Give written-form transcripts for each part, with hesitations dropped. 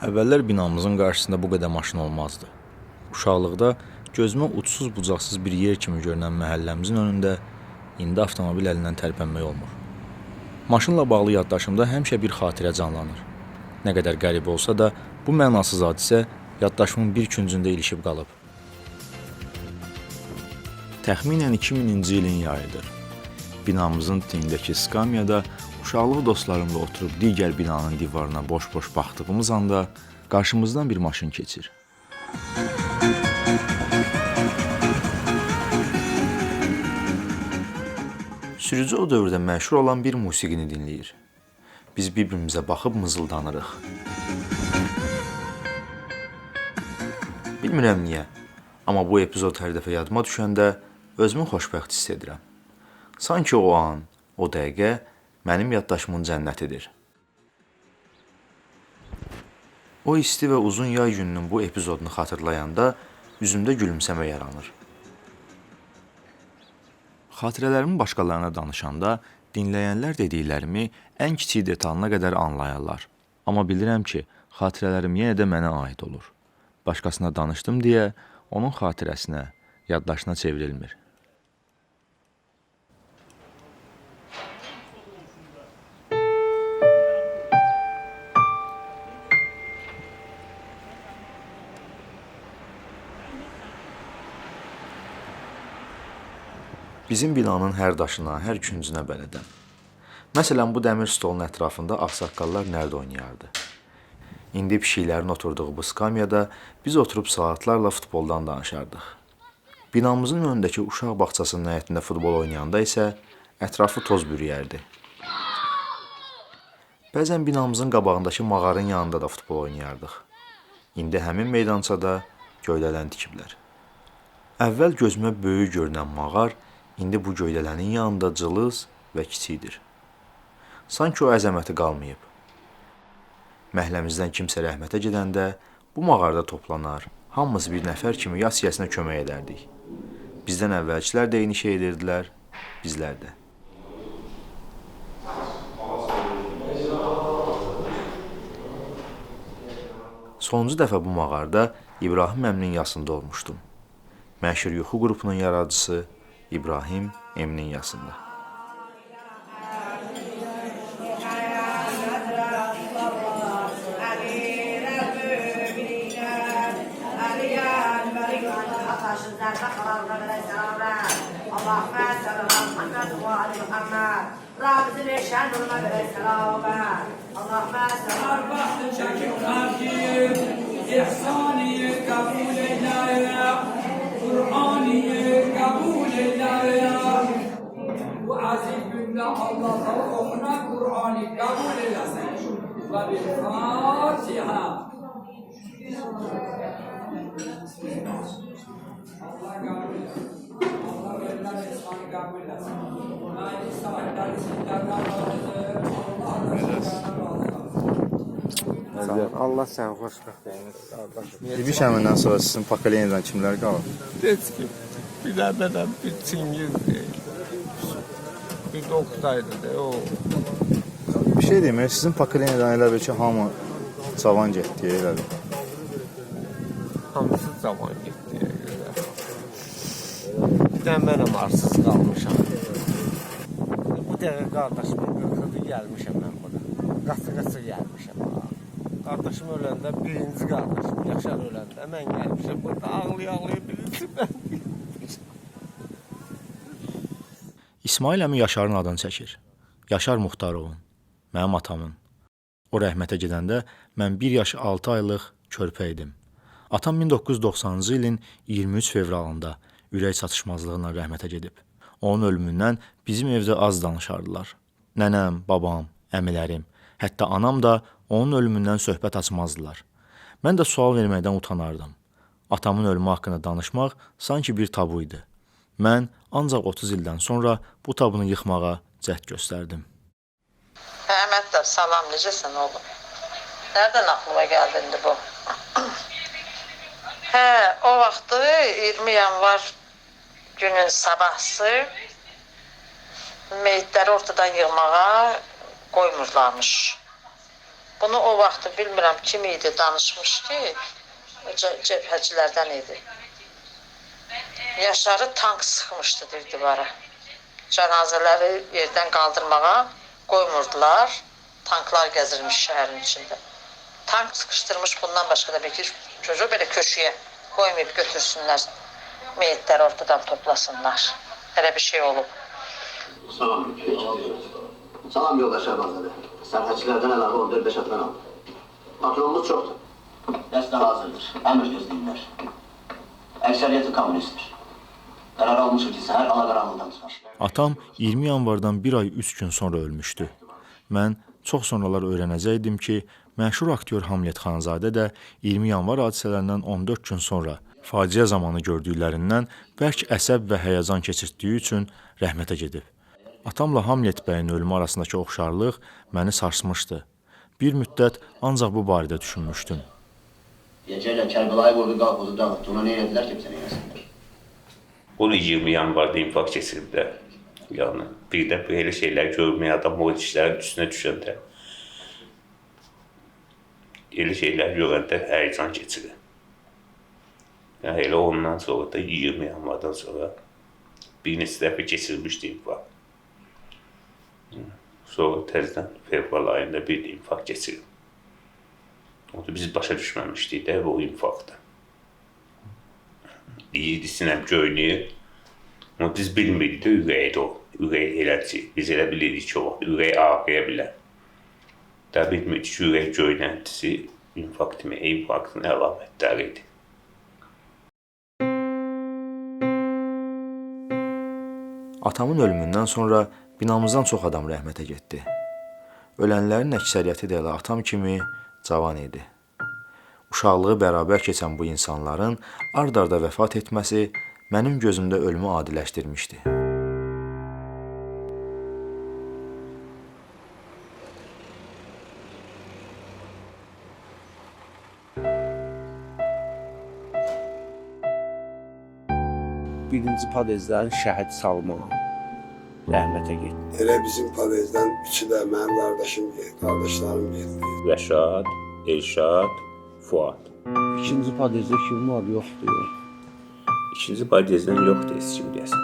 Əvvəllər binamızın qarşısında bu qədər maşın olmazdı. Uşaqlıqda gözümə ucsuz-bucaqsız bir yer kimi görünən məhəlləmizin önündə indi avtomobil əlindən tərpənmək olmur. Maşınla bağlı yaddaşımda həmişə bir xatirə canlanır. Nə qədər qəribə olsa da, bu mənasız hadisə yaddaşımın bir küncündə ilişib qalıb. Təxminən 2000-ci ilin yayıdır. Binamızın tinindəki skamyada uşaqlıq dostlarımla oturub digər binanın divarına boş-boş baxdığımız anda qarşımızdan bir maşın keçir. Sürücü o dövrdə məşhur olan bir musiqini dinləyir. Biz bir-birimizə baxıb mızıldanırıq. Bilmirəm niyə, amma bu epizod hər dəfə yadıma düşəndə özümü xoşbəxt hiss edirəm. Sanki o an, o dəqiqə mənim yaddaşımın cənnətidir. O isti və uzun yay gününün bu epizodunu xatırlayanda üzümdə gülümsəmə yaranır. Xatirələrimi başqalarına danışanda dinləyənlər dediklərimi ən kiçik detalına qədər anlayarlar. Amma bilirəm ki, xatirələrim yenə də mənə aid olur. Başqasına danışdım deyə onun xatirəsinə, yaddaşına çevrilmir. Bizim binanın hər daşına, hər küncünə bələdəm. Məsələn, bu dəmir stolun ətrafında ağsaqqallar nərd oynayardı. İndi pişiklərin oturduğu bu skamyada biz oturub saatlarla futboldan danışardıq. Binamızın önündəki uşaq bağçasının həyətində futbol oynayanda isə ətrafı toz bürüyərdi. Bəzən binamızın qabağındakı mağarın yanında da futbol oynayardıq. İndi həmin meydançada göydələn tikiblər. Əvvəl gözümə böyük görünən mağar İndi bu göydələnin yanında cılız və kiçikdir. Sanki o əzəməti qalmayıb. Məhəlləmizdən kimsə rəhmətə gedəndə bu mağarada toplanar, hamımız bir nəfər kimi yas-yəsinə kömək edərdik. Bizdən əvvəlkilər də eyni şey edirdilər, bizlər də. Sonuncu dəfə bu mağarada İbrahim əminin yasında olmuşdum. Məşhur yuxu qrupunun yaradıcısı İbrahim Eminin yasında. Bu aziz günde Allah'a okunan Kur'an'ı kabul eylesin. Ve bir Fatiha. Allah kabul eylesin. Allah verilen insanı kabul eylesin. Aynı saatler sizlerden razıdır. Allah səni xoşbəxt eyləsin. İbiş əmindən sonra sizin pokoleniyadan kimlər qalıb? Heç kim. Bir dədən bir Çingizdir. Bir də Oktaydı da o. Bir şey deyim, sizin pokoleniyadan elə bir ki, hamı cavan getdi, elə bir. Hamısı cavan getdiyə görə. Bir də mənəm arsız qalmışam. Bu dəqiqə qardaşımın 40-ı gəlmişəm mən bura. Qaçı-qaçı gəlmişəm. Qardaşım öləndə, birinci qardaşım Yaşar öləndə mən gəlmişəm. Burada ağlaya-ağlaya birinci mən gəlmişəm. İsmail əmi Yaşarın adını çəkir. Yaşar Muxtarovun, mənim atamın. O rəhmətə gedəndə mən 1 yaş 6 aylıq körpə idim. Atam 1990-cı ilin 23 fevralında ürək çatışmazlığından rəhmətə gedib. Onun ölümündən bizim evdə az danışardılar. Nənəm, babam, əmilərim, hətta anam da onun ölümündən söhbət açmazdılar. Mən də sual verməkdən utanardım. Atamın ölümü haqqında danışmaq sanki bir tabu idi. Mən ancaq 30 ildən sonra bu tabunu yıxmağa cəhd göstərdim. Əhmədlər, salam, necəsən oğlum? Nereden aklıma geldi indi bu? O vaxtı 20 yanvar günün sabahsı meyitləri ortadan yığmağa qoymurlarmış. Bunu o vaxtı bilmirəm kim idi danışmışdı. Cəbhəcilərdən idi. Yaşarı tank sıxmışdı bir divara. Cənazələri yerdən qaldırmağa qoymurdular. Tanklar gəzirmiş şəhərin içində. Tank sıxışdırmış, bundan başqa da bir çocuğu belə köşüyə qoymayıb götürsünlər. Meyitləri ortadan toplasınlar. Elə bir şey olub. Salam. Salam yoldaş Şəhbazade. Sərhədçilərdən əlavə 14-5 atlan aldı. Patronumuz çoxdur. Dəstə hazırdır. Əmr gözləyirlər. Əksəriyyəti kommunistdir. Qərar almışıq ki, səhər alaqaranlıqdan çıxar. Atam 20 yanvardan bir ay 3 gün sonra ölmüşdü. Mən çox sonralar öyrənəcəkdim ki, məşhur aktyor Hamlet Xanzadə də 20 yanvar hadisələrindən 14 gün sonra faciə zamanı gördüklərindən bərk əsəb və həyəcan keçirtdiyi üçün rəhmətə gedib. Atamla Hamlet bəyin ölümü arasındakı oxşarlıq məni sarsmışdı. Bir müddət ancaq bu barədə düşünmüşdüm. Gecələ Kərbəlayı vurdu, qalxızı dağıtdı. Ona nə edilər ki, bizə nə eləsinlər? Onu 20 yanvarda infarkt keçiriblər. Yəni, bir də belə şeylər görməyə adam o işlərin üstünə düşəndə, elə şeylər görəndə həyəcan keçirir. Yəni, elə ondan sonra da 20 yanvardan sonra bir neçə dəfə keçirmişdi infarkt. Sonra təzdən fevral ayında bir infarkt keçirib. O da biz başa düşməmişdik də o infarktda. İyiydi, sinəm göynüyür. Ama biz bilmirdik də ürəkdir o. Ürək eləci. Biz elə bilirdik ki, o ürək ağrıya bilər. Da bilmirdik ki, ürək göynəntisi infarktın əlamətləri idi. Atamın ölümündən sonra binamızdan çox adam rəhmətə getdi. Ölənlərin əksəriyyəti də elə atam kimi cavan idi. Uşaqlığı bərabər keçən bu insanların ard-arda vəfat etməsi mənim gözümdə ölümü adiləşdirmişdi. Birinci podezlərin şəhid Salman rəhmətə getdi. Elə bizim podezdən üçü də mənim qardaşlarım getdi. Rəşad, Elşad, Fuad. İkinci podezdə kim var, yoxdur. İkinci podezdən yoxdur heç kim deyəsən.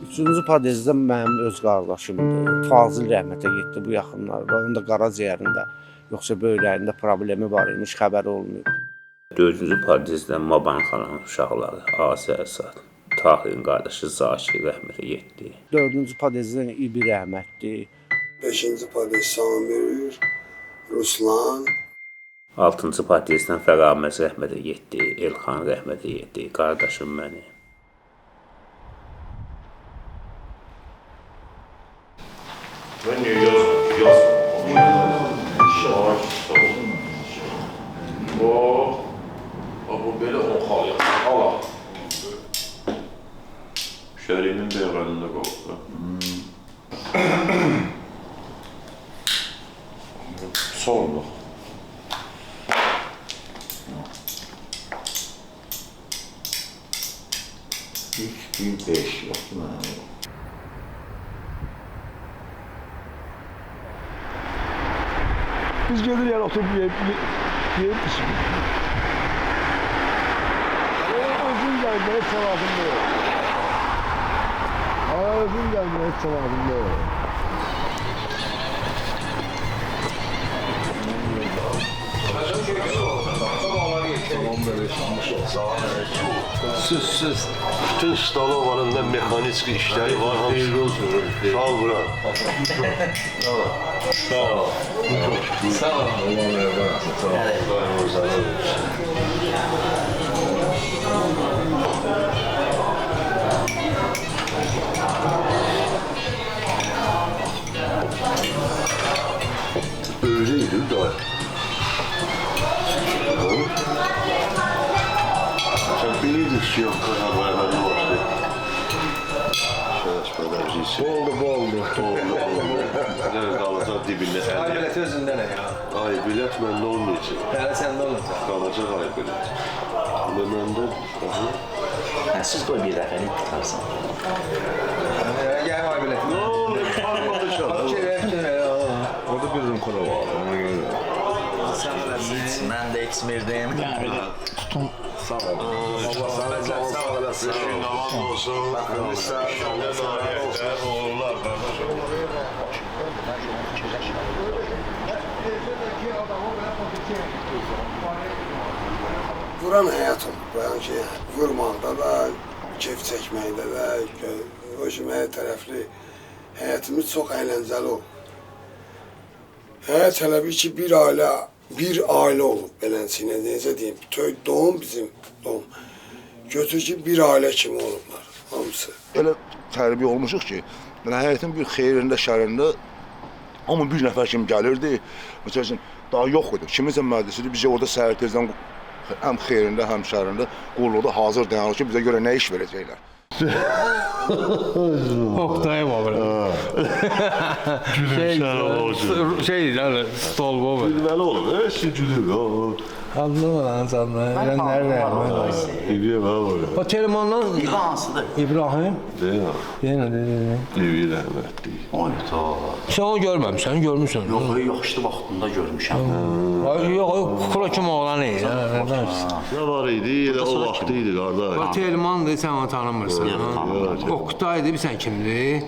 Üçüncü podezdə mənim öz qardaşımdır. Fazıl rəhmətə getdi bu yaxınlarda. Onun da qaraciyərində, yoxsa böyrəyində problemi var imiş, xəbəri olmuyor. Dördüncü podezdən Maban xanın uşaqları, Asər Əsad, Tahirin qardaşı Zakir rəhmətə getdi. Dördüncü podezdən İbi rəhmətli. Beşinci podez Samir, Ruslan. Altıncı podezdən Fəraməz rəhmətə getdi, Elxan rəhmətə getdi, qardaşım məni. Ben niye yazmıyorum? Bu böyle 10 xal yapar. Al. Şərinin beyğəlində qaldı. Sonluq. Hiç büyük beş yok. Biz gelir yer oturup yiyip düşün. Özün gelmeye çalardım diyor. Özün gelmeye çalardım diyor. Siz bütün Stalova'nın da mekanik işleri var. Sağ ol Burak. Sağ ol. Sağ ol. Öyleydi da. Sen bilirdin ki yok kadar beraber vardı. Oldu. Ne kalacak dibinde. Ay bilet özündə nə ya? Ay bilet məndə olmayacaq. Hələ səndə olacaq. Qalacaq ay bilet. Və məndə... Siz qoy bir dəfəlik tutarsan. Gəl ay bilet. Ne oldu? Parmamışam. Fikir ver. Orada bizim konu var. Ona göre. Ben de İzmir'deyim. Sağ olasın. Naman olsun. Oğullar kardeşim. Vuran həyat olub. Yəni ki, vurmaqda da, keyf çəkməkdə də, hər tərəfli həyatımız çox əyləncəli olub. Həyat hələ bir ki, bir ailə olub beləsinə, necə deyim, doğum bizim doğum. Götür ki, bir ailə kimi olublar, hamısı. Elə tərbiyə olmuşuq ki, həyatın bir xeyrində, şərində, amma bir nəfər kimi gəlirdi, məsəl üçün, daha yox idi. Kiminsə məclisidir, bizə orada səhər tezdən həm xeyrində, həm şərində qulluqda hazır dayanır ki, bizə görə nə iş verəcəklər. Oktay mı abi? Şey yani stol bu mu? Gülməli olur, hepsi gülür. Anlamadan canlı. Ben nerede? İbrahim abi. O telefondan hansıdır? İbrahim. Değil mi? Yine. Evi rəhmətli. Oy ta. Sen onu görmemişsin, görmüşsün. Yox, yaxşı vaxtında görmüşəm. Yok, kula kim oğlan iyi. Ne var idi? Elə o vaxtı idi qardaş. O Telman'dı, sen onu tanımırsan. Oktay'dı, bir sen kimdi?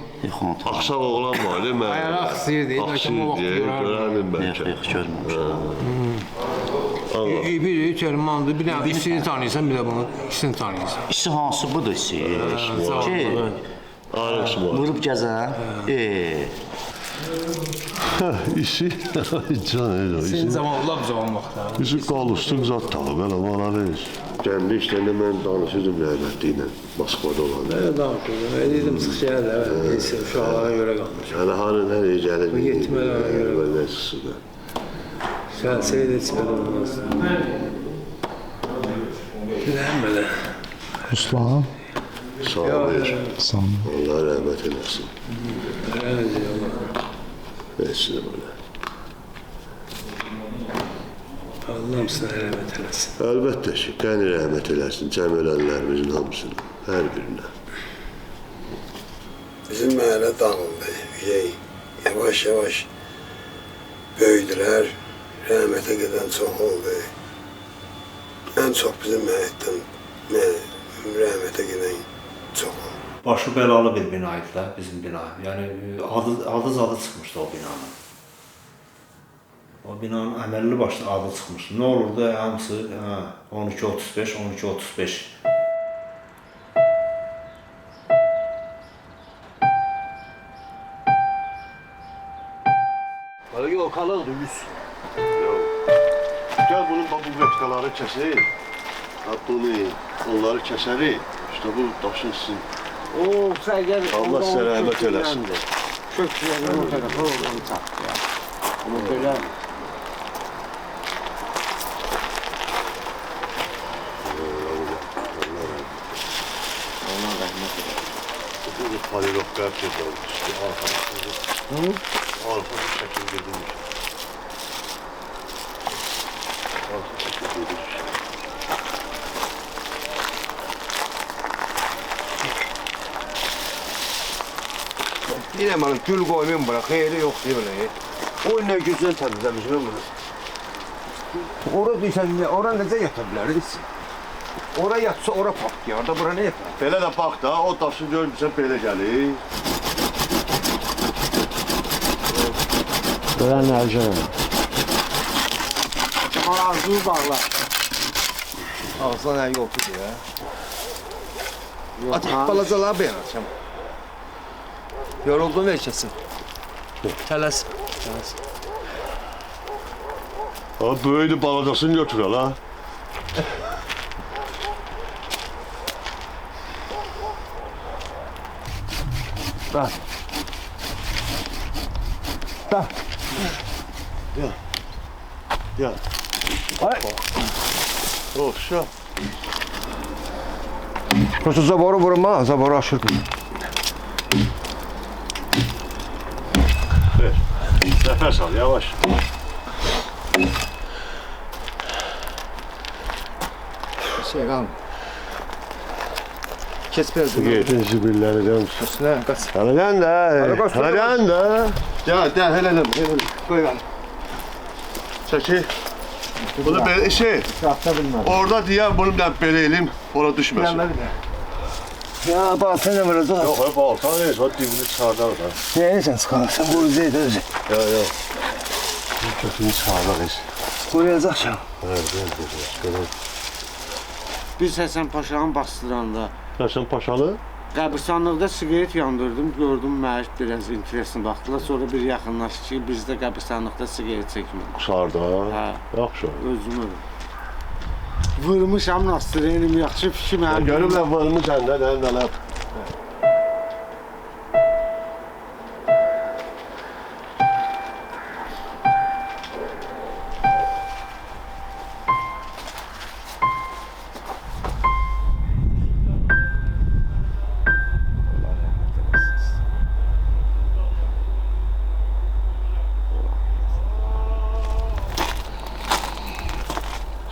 Axsaq oğlan var idi mən. Ayaraq istəyirdi, bəlkə o vaxt görərdim bəlkə. Yox, görməmişəm. Biri Telman'dı, bir de ikisini tanıyorsan, bir de bunu ikisini tanıyorsan. İşi hansı budur ki? Arasma. Vurub gəzən. İşi, can elə. Senin zaman, lap zaman vaxtı. İşi qalışdıq zat tağı, belə mararız. Gəndi işlərində mən danışırdım rəhmətli ilə, Moskvada olan. Ne danışıyordun? Ne dedim sıx şeyler de, neyse uşaqlara göre kalmış. Yəni, hanı nəyə gəlir? Yetmələrə görə. Belə sıxıda. Şəhsəyə də içmədə olmaz. Biləm belə. Ruslan, Sağ ol, ver. sağ ol. Allah rəhmət eləsin. Rəzi Allah. Versin belə. Allah hamısına rəhmət eləsin. Əlbəttə ki, qəni rəhmət eləsin cəm ölənlərimizin hamısını, hər birinə. Bizim məhəllə dağıldı, yavaş-yavaş böyüdülər, rəhmətə gedən çox oldu. Ən çox bizim məhəllədən rəhmətə gedən çox oldu. Başı bəlalı bir binaydı da bizim bina. Yəni adı zadı çıxmışdı o binanın. O binanın əməlli başlı adı çıxmışdı. Nə olurdu? Hamısı 1235, 1235. Yok, kalıqdı 100. Gəl bunun bu vetkaları kəsək, bunu, onları kəsərik, işte bu daşın sizin. Oo, sen gel. Allah sizə rəhmət eləsin. Çok güzel bir tarafı oradan taktı ya. Ama böyle Allah rahmet eylesin. Bu palilok qərb olmuş. Arxası şəkil gedilmiş. Arxa şəkil gedilmiş. Yine bana gül koymayayım bırak, hayırı yok diye böyle. O ne güzel temizlemiş ben bunu. Orada değilsen, orada nece yatabiliriz? Oraya yatsa oraya patlıyor, da bura ne yapar? Belə də bax da, o daşı görmüsən belə gəlir. Böyle nerede? Ağzını bağla. Ağzına ne yok diye. Atık balacalar ben açam. Yoruldun ver kesin. Teles. Ha, böyüdü balacasını götür hala. Bak. Bak. Gel. Ay. Oxşa. Prosto zaboru vurma, zaboru aşır. Ver. Nefes al, yavaş. Şey kalma. Kes biraz. Getin zibillerden. Ne? Kaç. Hələdən də. Hələdən də. Gəl, hələ. Koy ben. Çəki. Bunu belə şey, Çatda bilmədim. orada deyən bunu mən belə eləyim, ora düşməsin. Ya balta ne var orada? Yox, balta heç, o dibini çıxardar da. Neyse çıkarsın bu yüzeyde özü. Yox. Bir kötünü çıxardar heç. Koyacak şam. Biz Həsən Paşanın bastıranda Həsən Paşalı? qəbirstanlıqda siqaret yandırdım, gördüm məiş biraz interesini baxdılar. Sonra bir yaxınlaşdı ki, biz də qəbirstanlıqda siqaret çəkmirik. Qusarda. Hə. Yaxşı. Özümü vurmuşam nastrenim yaxşı fikir mənim. Görüblər vırmı səndə, nələr.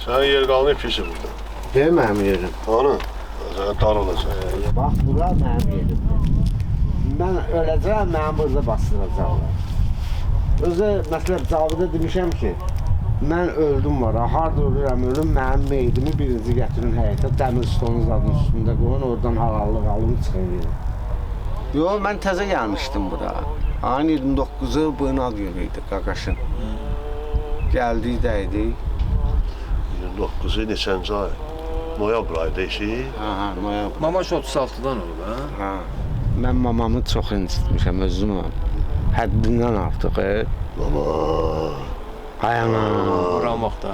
Sənin yer qalını pisi burada. Deyil mənim yerim. Onu? Sənə dar olacaq. Bax, bura mənim yerim. Mən öləcəm, mənim burada bastıracaqlar. Özü, məsələn, Cavidə demişəm ki, mən öldüm var, harada ölürəm, mənim meydimi birinci gətirin həyətə, dəmir stolun zadının üstündə qoyun, oradan halallıq alım, çıxın. Yox, mən təzə gəlmişdim bura. Ayın 29-u Bığnal günü idi, Qaqaşın. Gəldik, dəydik. 29-u neçənci ay? Noyabr ayda işi. Hə, noyabr. Mama 36-dan olub, hə? Hə. Mən mamamı çox incitmişəm özümü. Həddindən artıq. Mama. Hayana. Vuramaqda.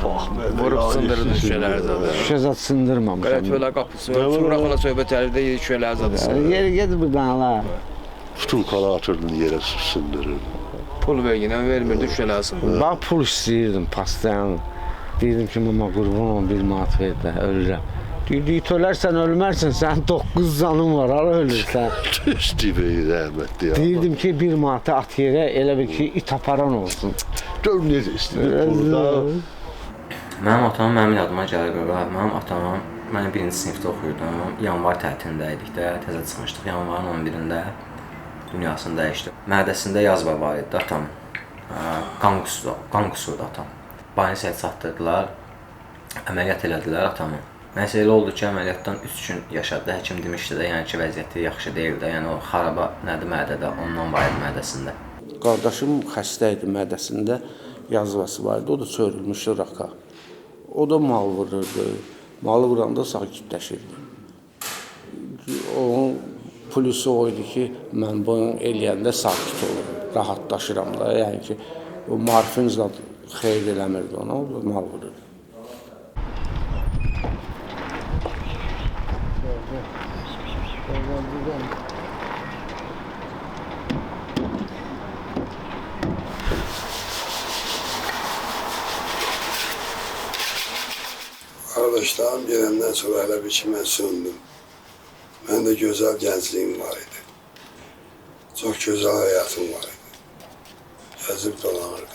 Vurub sındırdı şüşələri zadı. Şüşə zat sındırmamışam. Qələt qapısı var. Çuğraqla söhbət əlində yeri şüşələri zadı. Yeri ged buradan hala. Futulkalı atırdın yerə sındırırdın. Pul verginən vermirdi şüşələri sındırdı. Bax pul istəyirdim pastayan. Deyirdim ki, mama qurban ol, 1 manat ver də, ölürəm. Deyirdi, ölərsən, ölmərsən, sənin 9 canın var, ara ölürsən. İstibəyi rəhmətli ya. Deyirdim ki, 1 manatı at yerə, elə bir ki, it aparan olsun. Gör necə istəyir burada. Mənim atam mənim yadıma gəlir qaba. Mənim atam, mən 1-ci sinifdə oxuyurdum. Yanvar tətilində idik də, təzə çıxmışdıq. Yanvarın 11-də dünyasını dəyişdi. Mədəsində yazma var idi atam. Qan qusurdu atam. Banisəyə çatdırdılar, əməliyyat elədilər atamı. Nəysə elə oldu ki, əməliyyatdan 3 gün yaşadı. Həkim demişdi də, yəni ki, vəziyyəti yaxşı deyil də. Yəni o xaraba nədir mədədə, ondan var idi mədəsində. Qardaşım xəstə idi mədəsində, yazvası var idi. O da çörülmüşdü raka. O da mal vururdu. Malı vuranda sakitləşirdi. Onun plusu o idi ki, mən bunu eləyəndə sakit olurum, rahatlaşıram da. Yəni ki, o morfin zad xeyr eləmirdi ona, o mal vururdu. Kardeşlerim gelenden sonra hele bir ki ben söndüm. Ben de güzel gençliğim var idi. Çok güzel hayatım var idi. Gezip dolanırdım.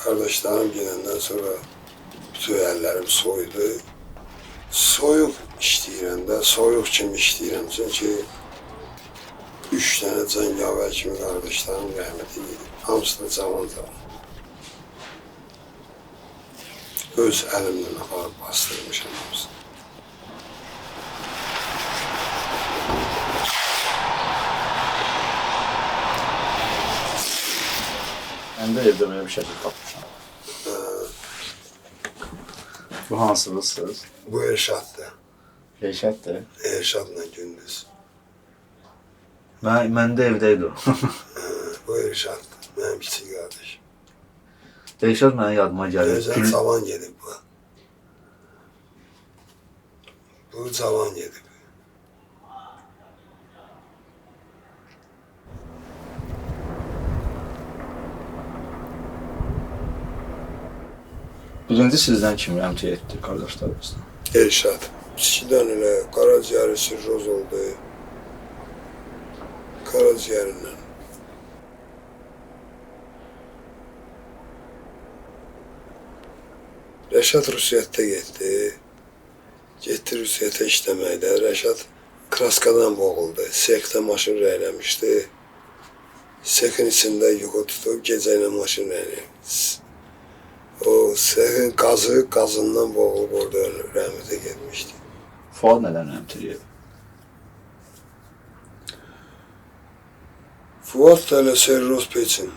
Kardeşlerim gelenden sonra bütün ellerim soydu. Soyuq işləyirəm də, soyuq kimi işləyirəm. Çünki 3 tane cəngavər kimi kardeşlerim rəhmət edir. Hamısı da cavan. Öz əlimlə aparıb bastırmışam hamısını. Mən də evdə belə bir şəkil tapmışam. Bu hansınızsınız? Bu Erşad'dır. Erşaddır. Erşad'la Gündüz. Mən də evdəydi o. Bu Erşad'dır. Mənim kiçik qardaşım. Erşad mənə yadıma gəlir. Gözəl cavan gedib bu. Bu cavan gedib. Birinci sizdən kim əmtə etdi qardaşlarımızdan? Erşad. İkidən elə qaraciyəri sirroz oldu. Qaraciyərindən. Rəşad Rusiyyətdə getdi. Getdi Rusiyyətə işləməkdə. Rəşad kraskadan boğuldu. Sekdə maşın rəyləmişdi. Sekin içində yuxu tutub gecə ilə maşın rəyləmişdi. O Sexin qazından boğulub orada rəhmətə getmişdi. Fuad nədən rəhmət eləyib? Fuad Teleserros Peçin.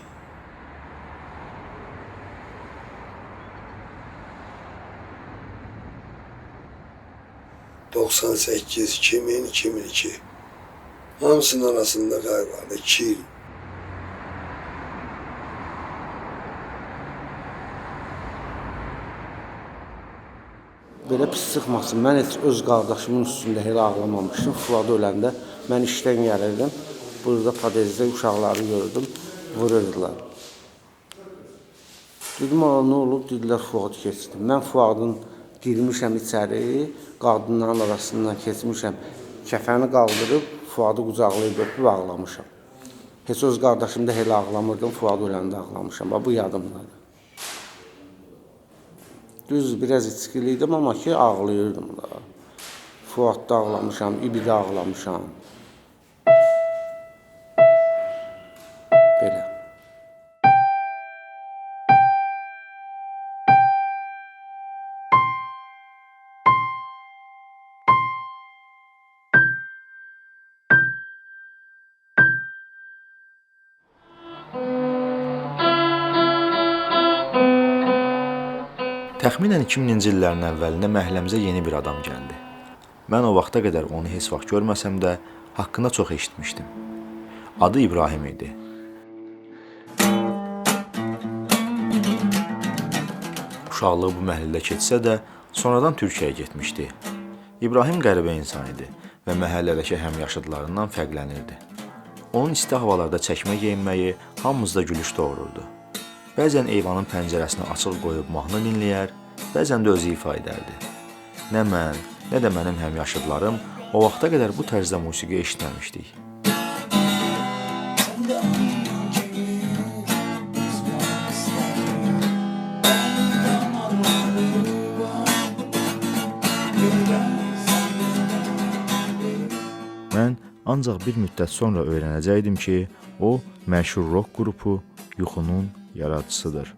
...98, 2000, 2002. Hamısının arasında fərq vardı, 2 il. Belə pis çıxmasın, mən heç öz qardaşımın üstündə elə ağlamamışdım. Fuad öləndə mən işdən gəlirdim. Burada padezdə uşaqları gördüm, vururdular. Dedim, nə olub? Dedilər, Fuad keçdi. Mən Fuadın girmişəm içəri, qadınların arasından keçmişəm. Kəfəni qaldırıb, Fuadı qucaqlayıb öpüb ağlamışam. Heç öz qardaşımda elə ağlamırdım, Fuad öləndə ağlamışam. Bu yadımdadır. Düz biraz içkiliydim ama ki ağlayırdım da. Fuadda ağlamışam, İbidə ağlamışam. Belə. Təxminən 2000-ci illərin əvvəlində məhəlləmizə yeni bir adam gəldi. Mən o vaxta qədər onu heç vaxt görməsəm də haqqında çox eşitmişdim. Adı İbrahim idi. Uşaqlığı bu məhəllədə keçsə də sonradan Türkiyəyə getmişdi. İbrahim qəribə insan idi və məhəllədəki həmyaşıdlarından fərqlənirdi. Onun isti havalarda çəkmə geyinməyi hamımızda gülüş doğururdu. Bəzən eyvanın pəncərəsini açıq qoyub mahnı dinləyər, bəzən də özü ifa edərdi. Nə mən, nə də mənim həmyaşıdlarım o vaxta qədər bu tərzdə musiqi eşitməmişdik. Mən ancaq bir müddət sonra öyrənəcəkdim ki, o məşhur rock qrupu Yuxunun yaradıcısıdır.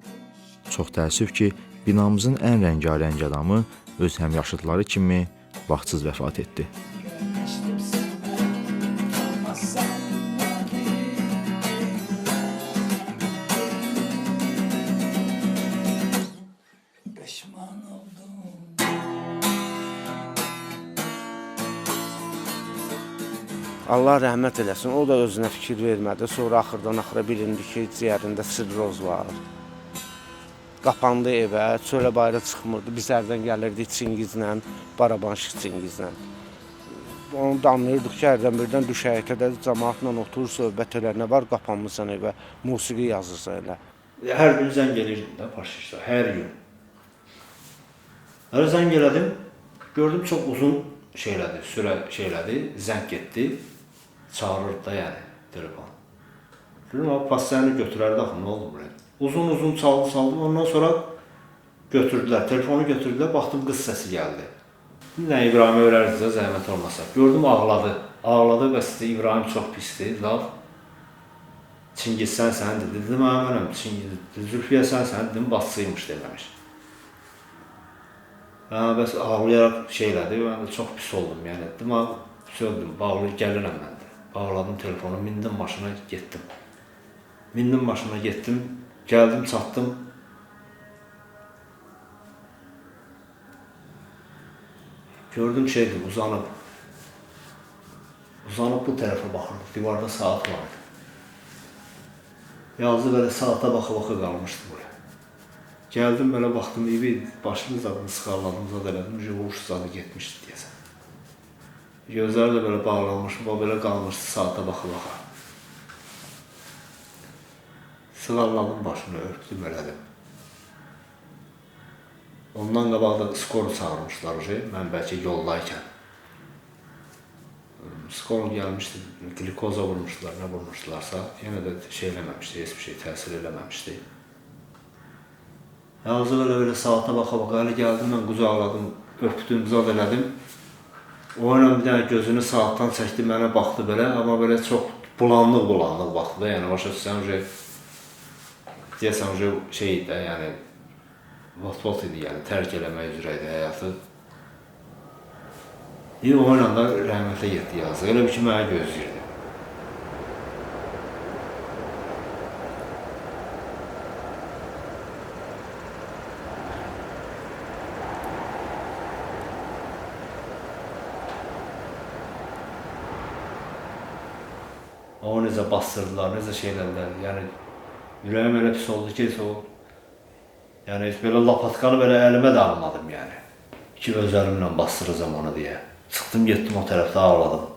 Çox təəssüf ki, binamızın ən rəngarəng adamı öz həmyaşıdları kimi vaxtsız vəfat etdi. Allah rəhmət eləsin, o da özünə fikir vermədi. Sonra axırdan axıra bilindi ki, ciyərində sirroz var. Qapandı evə, çölə bayra çıxmırdı. Biz hərdən gəlirdik Çingizlə, Barabanşıq Çingizlə. Onu da anlayırdıq ki, hərdən birdən düşəyətədə cəmaatla oturur, söhbət elə, nə var, qapanmışsan evə, musiqi yazırsa elə. Hər gün zəng eləyirdim də başlayışda, hər gün. Hər zəng elədim, gördüm çox uzun şeylədi, zəng getdi. Çağırırdı da yəni telefon. Dedim, pasiyonu götürərdi axı, nə oldu buraya? Uzun çaldı, ondan sonra götürdülər, telefonu götürdülər, baxdım qız səsi gəldi. Nə İbrahim öyrərdizə, zəhmət olmasa. Gördüm, ağladı və sizə İbrahim çox pisdir, laf. Çingiz sən dedi, dedim, mənəm Çingiz, Zülfiyə sən dedim, basçıymış deməmiş. Bəs ağlayaraq şeylədi, mən də çox pis oldum, yəni dedim, sözdüm, bağlayıb gəlirəm mən də. Bağladım telefonu, mindim maşına getdim. Gəldim, çatdım. Gördüm şeydir, uzanıb bu tərəfə baxırdı, divarda saat vardı. Yazı belə saata baxa qalmışdı buraya. Gəldim, belə baxdım, başını zadını sıxarladım, zad elədim, uğuş zadı getmişdi deyəsən. Gözləri də belə bağlanmış, belə qalmışdı saata baxa. Sığarladım başını, örtdüm, elədim. Ondan qabaq da skoru çağırmışlar, mən bəlkə yoldaykən. Skor gəlmişdi, glikoza vurmuşdular, nə vurmuşdularsa, yenə də şey eləməmişdi, heç bir şey təsir eləməmişdi. Yazı belə saata baxa, elə gəldim, mən qucaqladım, öpdüm, zad elədim. O ilə bir dənə gözünü saatdan çəkdi, mənə baxdı belə, amma belə çox bulanlıq baxdı da, yəni başa düşsən, deyəsən, şeydir də, yəni vat idi, yəni tərk eləmək üzrə idi həyatı. O ilə də rəhmətə getdi yazıq. Elə bir ki, mənə gözləyirdi. O necə bastırdılar, necə şeylərlər. Yəni ürəyim elə pis oldu ki, yəni heç belə lapatkanı belə əlimə də almadım yəni. İki özlərimlə bastıracam onu deyə. Çıxdım, getdim o tərəfdə ağladım.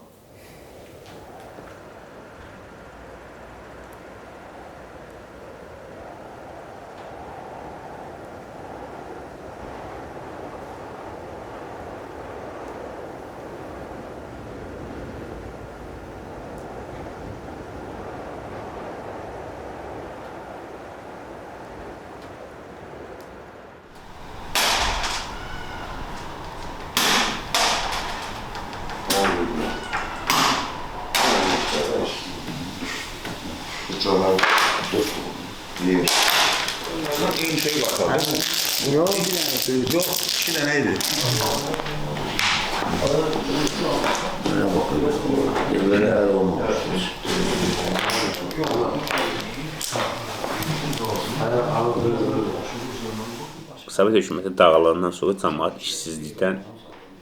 Yok, iki taneydi. Böyle el olmamış. Sovet hökuməti dağılandan sonra cəmaət işsizlikdən,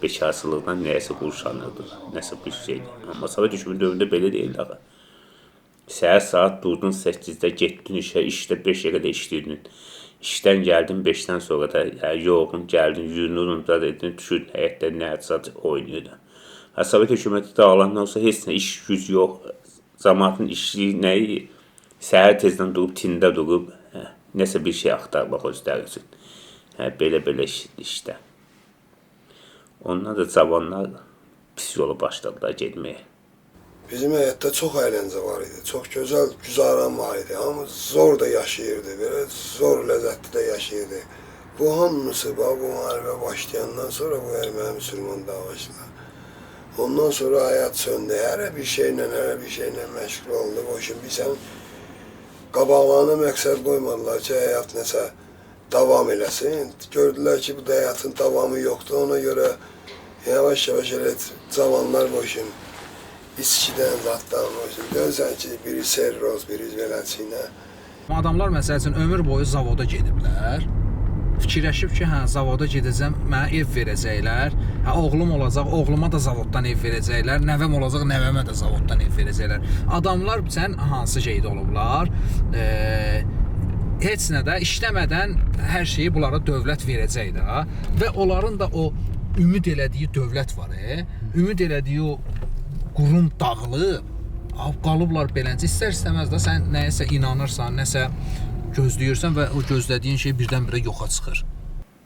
bekarsızlıqdan nəyəsə qurşanırdı, nəsə bir şeydir. Amma Sovet hökuməti dövründə belə deyildi axı. Səhər saat durdun 8-də, getdin işə, işdə 5-ə qədər işləyirdin. İşdən gəldin 5-dən sonra da yoğun gəldin, yunurun da dedin, düşürdün həyətdə nəzat oynuyordun. Sovet hökuməti dağılandan sonra heç nə iş güc yox, cəmaətin işi nəyi, səhər tezdən durub, tində durub, nəsə bir şey axtarmaq özləri üçün. Belə işdə. Ondan da cavanlar pis yolu başladılar getməyə. Bizim həyatda çox əyləncə var idi, çox gözəl güzaran var idi, amma zor da yaşayırdı, belə zor ləzzətli də yaşayırdı. Bu hamısı, bu müharibə başlayandan sonra bu Erməni-Müsəlman davasına. Ondan sonra həyat söndü, hər bir şeylə məşğul oldu. O şimdi sən qabaqlarına məqsəd qoymadılar ki, həyat nəsə davam eləsin. Gördülər ki, bu da həyatın davamı yoxdur, ona görə yavaş-yavaş elə cavanlar boşun. İçkidən, zatdan, görürsən ki, biri serroz, biri beləçinə. Adamlar məsəl üçün ömür boyu zavoda gediblər. Fikirləşib ki, hə, zavoda gedəcəm, mənə ev verəcəklər. Hə, oğlum olacaq, oğluma da zavoddan ev verəcəklər. Nəvəm olacaq, nəvəmə də zavoddan ev verəcəklər. Adamlar sən hansı şeydə olublar? Heç nədə işləmədən hər şeyi bunlara dövlət verəcək də. Və onların da o ümid elədiyi dövlət var, ümid elədiyi o qurum dağılıb, qalıblar beləncə. İstər-istəməz də sən nəyəsə inanırsan, nəsə gözləyirsən və o gözlədiyin şey birdən-birə yoxa çıxır.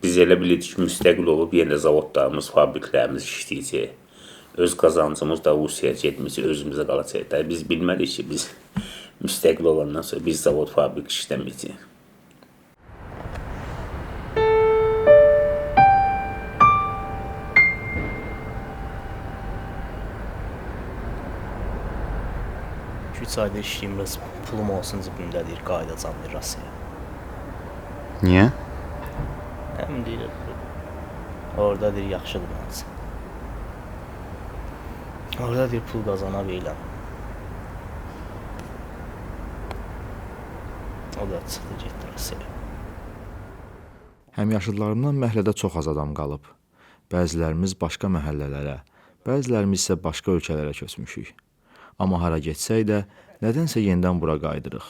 Biz elə bilirdik ki, müstəqil olub yenə zavodlarımız, fabriklərimiz işləyəcək. Öz qazancımız da Rusiyaya getməyəcək, özümüzə qalacaq. Biz bilmədik ki, biz müstəqil olandan sonra biz zavod, fabrik işləməyəcəyik. Üç ayda işləyim, biraz pulum olsun cibimdə deyir, qayıdacam deyir Rusiyaya. Niyə? Həm deyir, orada deyir, yaxşıdır məncə. Orada deyir, pul qazana biləm. O da çıxdı, getdi Rusiyaya. Həmyaşıdlarından məhəllədə çox az adam qalıb. Bəzilərimiz başqa məhəllələrə, bəzilərimiz isə başqa ölkələrə köçmüşük. Amma hara getsək də, nədənsə yenidən bura qayıdırıq.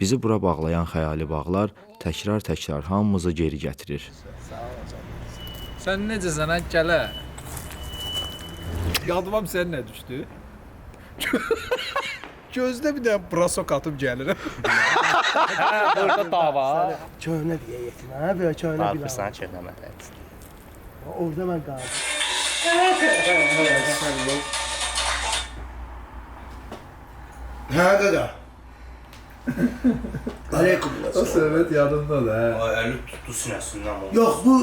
Bizi bura bağlayan xəyali bağlar təkrar-təkrar hamımızı geri gətirir. Sən necəsən, hə, gələ? Yadıma bir sən nə düşdü? Gözdə bir dənə brasok atıb gəlirəm. Burada dava. Köhnə bir yetim, hə? Böyle köhnə bir Baxırsan köhnə mətəqdir. Orada mən qaldım. Hə, dədə. Aleyküm. O söhbət yadımdadır, hə. Ay, əli tutdu sinəsindən. Yox, bu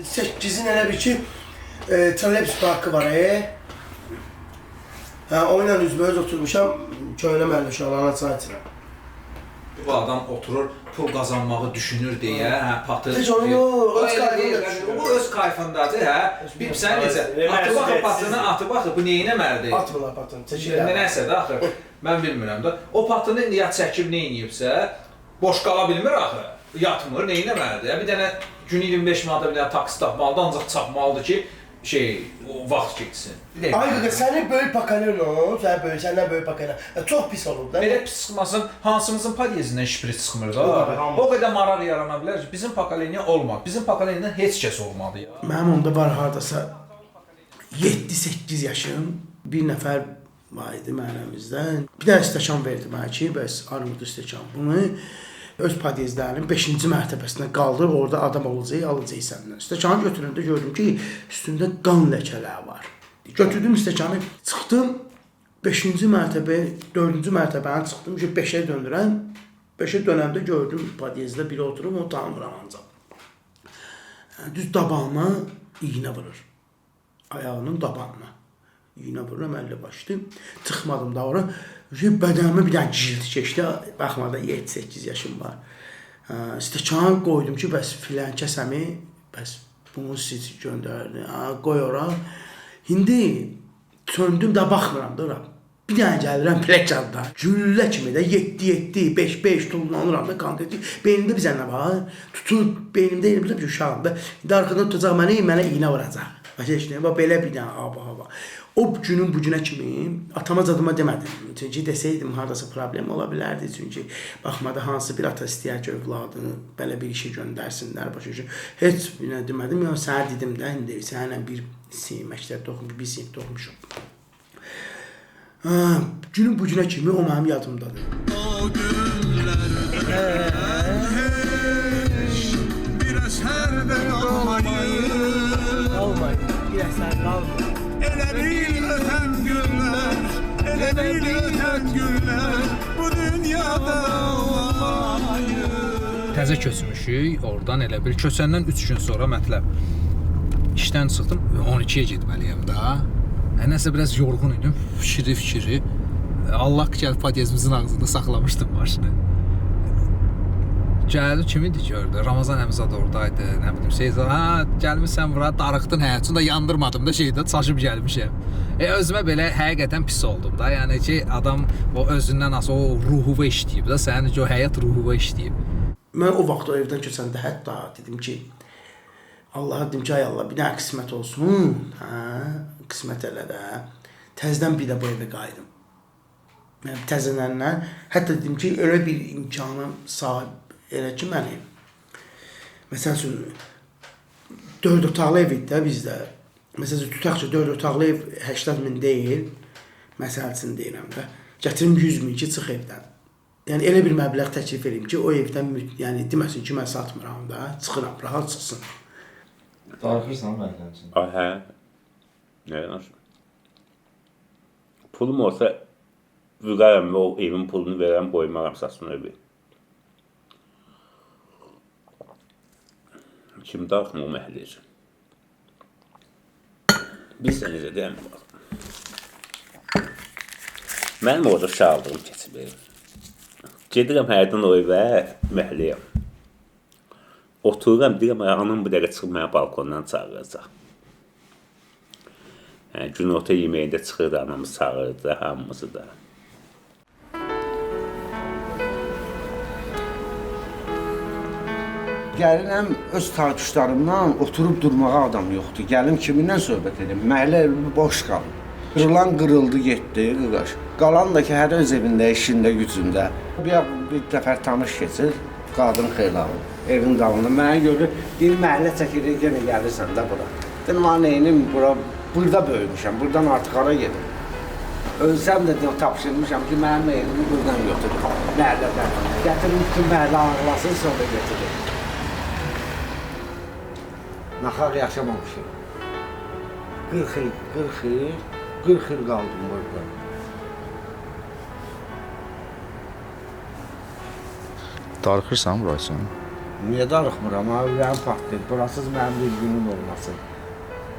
8-in elə bir ki, Trolleybus parkı var, Hə, o ilə üzbəüz oturmuşam, köhnə məhəllə uşaqlarına çay içirəm. Bu adam oturur, pul qazanmağı düşünür deyə, hə, patır. Heç onu yox, öz kayfındadır. Bu öz kayfındadır, hə. Bilirsən necə? Atı baxı patını, atı baxı, bu neyinəməlidir? Atmırlar patını, çəkirlər. Nəsə də axı, mən bilmirəm də. O patını ya çəkib neyniyibsə, boş qala bilmir axı. Yatmır, neynəməlidir? Bir dənə gün 25 manata bir dənə taksi tapmalıdır, ancaq çapmalıdır ki, o vaxt getsin. Ay qıqa, sənin böyük pakanın o, səndən böyük pakanın. Çox pis olub da. Belə pis çıxmasın, hansımızın podyezindən şprit çıxmır da. O qədər marar yarana bilər ki, bizim pokoleniya olmadı. Bizim pokoleniyadan heç kəs olmadı ya. Mənim onda var hardasa 7-8 yaşım, bir nəfər var idi mənəmizdən. Bir dənə stəkan verdi mənə ki, bəs armudlu stəkan. Bunu öz podyezlərinin 5-ci mərtəbəsində qaldırıb, orada adam olacaq, alacaq səndən. Stəkanı götürəndə gördüm ki, üstündə qan ləkələri var. Götürdüm stəkanı, çıxdım 5-ci mərtəbə, 4-cü mərtəbəni çıxdım ki, 5-ə döndürəm. 5-ə dönəndə gördüm podyezdə biri oturub, onu tanımıram ancaq. Düz dabağına iğnə vurur. Ayağının dabağına. İğnə vururam, əllə başlaydım. Çıxmadım da ora. Bədənimə bir dənə cildi keçdi. Baxmada 7-8 yaşım var. Stəkan qoydum ki, bəs filan kəsəmi, bəs bunu siz göndərdi. Qoy ora. İndi söndüm də baxmıram da ora. Bir dənə gəlirəm pləkanda. Güllə kimi də 7-7, 5-5 tullanıram da kandidi. Beynimdə bir zənə var. Tutur, beynimdə elimdə bir uşağımda. İndi arxadan tutacaq mənə iğnə vuracaq. Bax, belə bir dənə hava. O günün bu günə kimi atama zadıma demədim. Çünki desəydim haradasa problem ola bilərdi. Çünki baxmada hansı bir ata istəyər ki, övladını belə bir işə göndərsinlər. Heç bir demədim. Ya sənə dedim də, indi sənə bir məktəbdə oxumuşum, bir sinifdə oxumuşum. Günün bu günə kimi o mənim yadımdadır. O günlər bir əsərdə olmayın. Bir əsər qalmayın. Elə bil ötən günlər bu dünyada olmayın. Təzə köçmüşük, oradan elə bir köçəndən 3 gün sonra mətləb. İşdən çıxdım, 12-yə getməliyəm da. Nəsə biraz yorğun idim, fikri. Allah gəlib podyezimizin ağzında saxlamışdım maşını. Gəldi kim idi gördü? Ramazan Əmzad oradaydı, nə bilim, Seyzad, gəlmişsən bura, darıxdın həyatını da yandırmadım da şeydə çaşıb gəlmişəm. Özümə belə həqiqətən pis oldum da, yəni ki, adam o özündən asıl o ruhuva işləyib da, sənin ki, o həyat ruhuva işləyib. Mən o vaxt o evdən keçəndə hətta dedim ki, Allah'a dedim ki, ay Allah, bir dənə qismət olsun, qismət elə də, təzdən bir də bu evə qayıdım. Təzələnlər, hətta dedim ki, öyle bir imkanı sahib elə ki, mənim. Məsəl üçün, 4 otaqlı ev idi də bizdə. Məsəl üçün, tutaq ki, 4 otaqlı ev 80.000 deyil, məsəl üçün deyirəm də, gətirim 100.000 ki, çıx evdən. Yəni, elə bir məbləğ təklif edeyim ki, o evdən, yəni, deməsin ki, mən satmıram da, çıxıram, rahat çıxsın. Darıxırsan məndən üçün? Hə. Nə danışım? Pulum olsa, vüqərəm və o evin pulunu verəm, qoymaram satsın evi. Kim darıxın o məhləyəcək? Biz də necə deyəm? Mənim orada şaldığım keçib evim. Gedirəm hərdən o evə, məhləyəm. Otururam, deyirəm, anam bu dəqiqə çıxıb mənə balkondan çağıracaq. Günorta yeməyində çıxırdı, anamız çağırdı, hamımızı da. Gəlirəm öz takışlarımdan oturub durmağa adam yoxdur. Gəlim kiminlə söhbət edim, məhəllə evi boş qalır. Qırılan qırıldı, getdi, qıqaş. Qalan da ki, hər öz evində, işində, gücündə. Bir dəfər tanış keçir, qadın xeyli alır. Evin dalında mənə görür, deyir, məhəllə çəkirik, yenə gəlirsən də bura. Dedim, neynim, burada böyümüşəm, buradan artıq hara gedim. Ölsəm də tapşırmışam ki, mənim evimi buradan götürür, məhəllədən. Gətirim bütün məhəllə ağırlasın, sonra götürür. Naxaq yaşamamışım. 40 il qaldım burada. Darıxırsan burası? Niyə darıxmıram? Ürəyim partlayır. Burasız mənim bir günüm olmasın.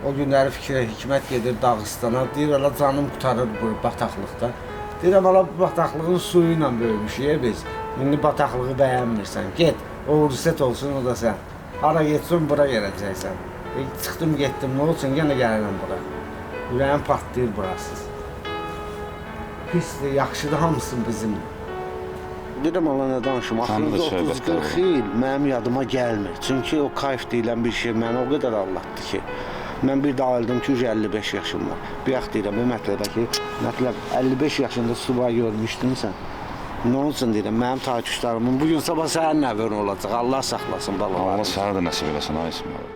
O günləri fikrə, Hikmət gedir Dağıstana. Deyir, ala canım qutarır bu bataqlıqda. Deyirəm, ala bataqlığın suyu ilə böyümüşük biz. İndi bataqlığı bəyənmirsən. Get, Oğuzset olsun, o da sən. Hara getsin, bura gələcəksən. Çıxdım, getdim, nə olsun, yenə gəlirəm bura. Ürəyim partlayır burası. Pisdir, yaxşıdır, hamısı bizim. Deyirəm, Allah nə danışım, axırda 30-40 il mənim yadıma gəlmir. Çünki o kayf deyilən bir şey mənə o qədər Allahdır ki, mən bir də ayıldım ki, 55 yaşım var. Bir yax deyirəm, bu mətləbə ki, 55 yaşında subay görmüşdün sən. Nə olsun deyirəm, mənim takipçilərimin bugün sabah sənin nəvərin olacaq, Allah saxlasın balalar. Allah sənə də nəsib eləsin, ay İsmail.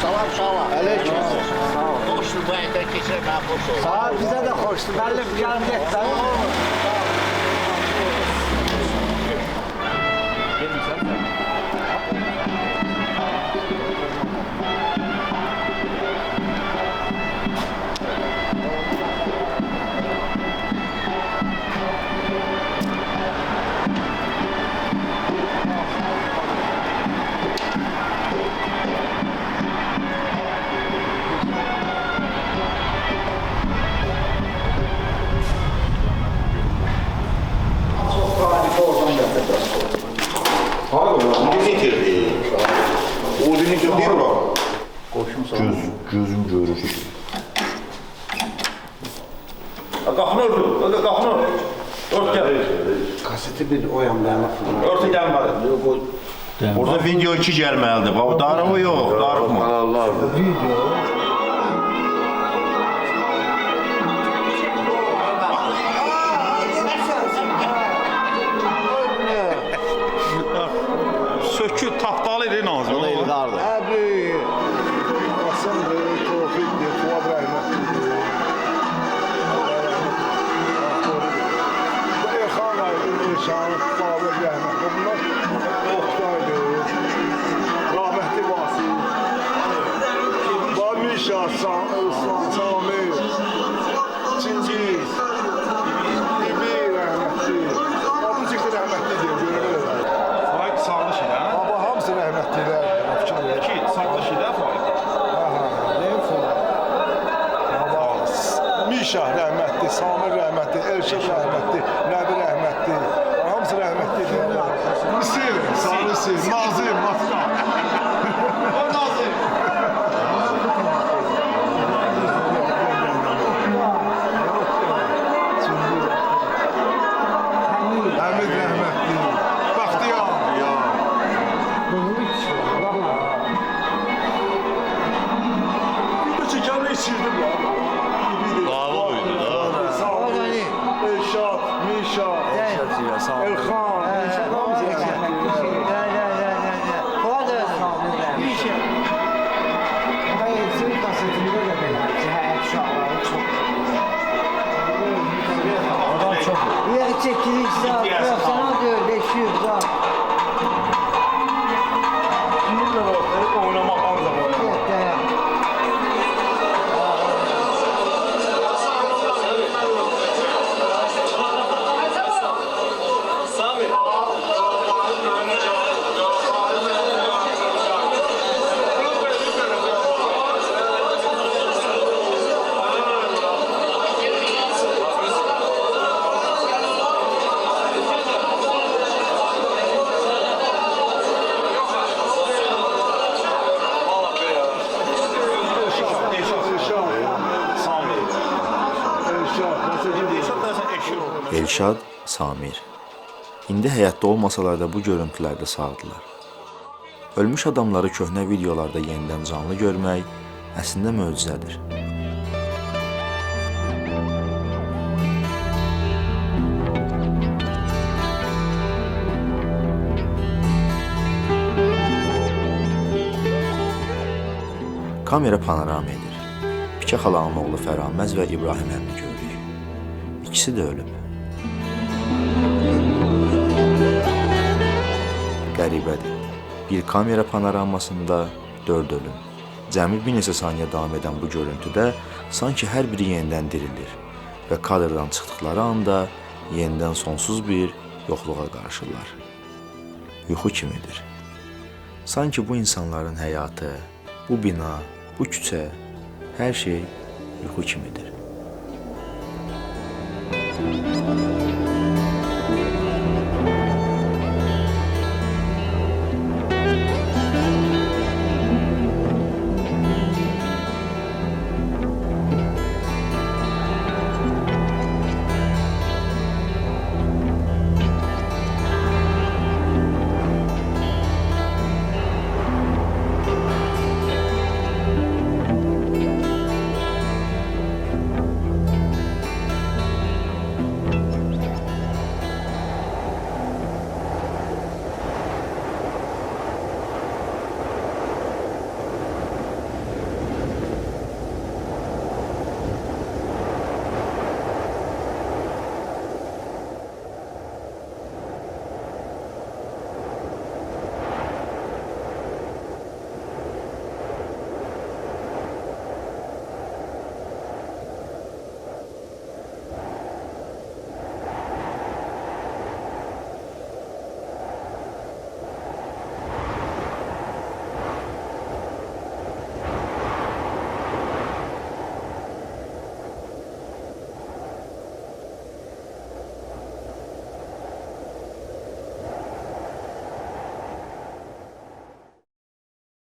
Salam, salam. Aleyküm. Sağ ol. Xoşdur, bu əydən keçir, mən xoş olum. Sağ ol, bizə də xoşdur. Müəllim, gəlin getsən. Gözüm görür. Qapını örtün, qapını ört. Ört gəl. Kaseti bir oyanmayana fırlar. Örtün gəlməli. Orada video 2 gəlməlidir. Bax, darı mı yox, darıq mı? Video. Sökü tapdalı idi Nazım. Onu eldardı. Abi, Hasan'dır, Tofik'dir, Fuad Rəhmətlidir. Elxan Elşan, Babır Rəhmətli. Bunlar Oktaydır. Rahmətli Vasif. Mişa, Sami, Çingiz, İbi Rəhmətli. Adı çıxdı Rəhmətlidir, görürlər. Faik sağlış idi, hə? Ama hamısı rəhmətlidir. İki, sağlış idi, Faik. Mişa rəhmətli, Samir rəhmətli, Elşad rəhmətli, Nəbi rəhmətli. Hamısı rəhmətlidir. Mısır, Salisi, Nazim, Maska. O Nazim. Həmid rəhmətli. Baxtiyar. Bir de çəkəndə içirdim ya. Dava buydu da. Elşad, Mişa, Elxan, Çekilik saat, 90 500 saat. Oynamaq anlamı. Elşad, Samir. İndi həyatda olmasalar da bu görüntülərdə sağdılar. Ölmüş adamları köhnə videolarda yenidən canlı görmək əslində möcüzədir. Kamera panoram edir. Pikə xalanın oğlu Fərhaməz və İbrahim əmmi görürük. İkisi də ölüb. Qəribədir. Bir kamera panoramasında 4 ölüm. Cəmi bir neçə saniyə davam edən bu görüntüdə sanki hər biri yenidən dirilir. və kadrdan çıxdıqları anda yenidən sonsuz bir yoxluğa qarşılar. Yuxu kimidir. Sanki bu insanların həyatı, bu bina, bu küçə, hər şey yuxu kimidir.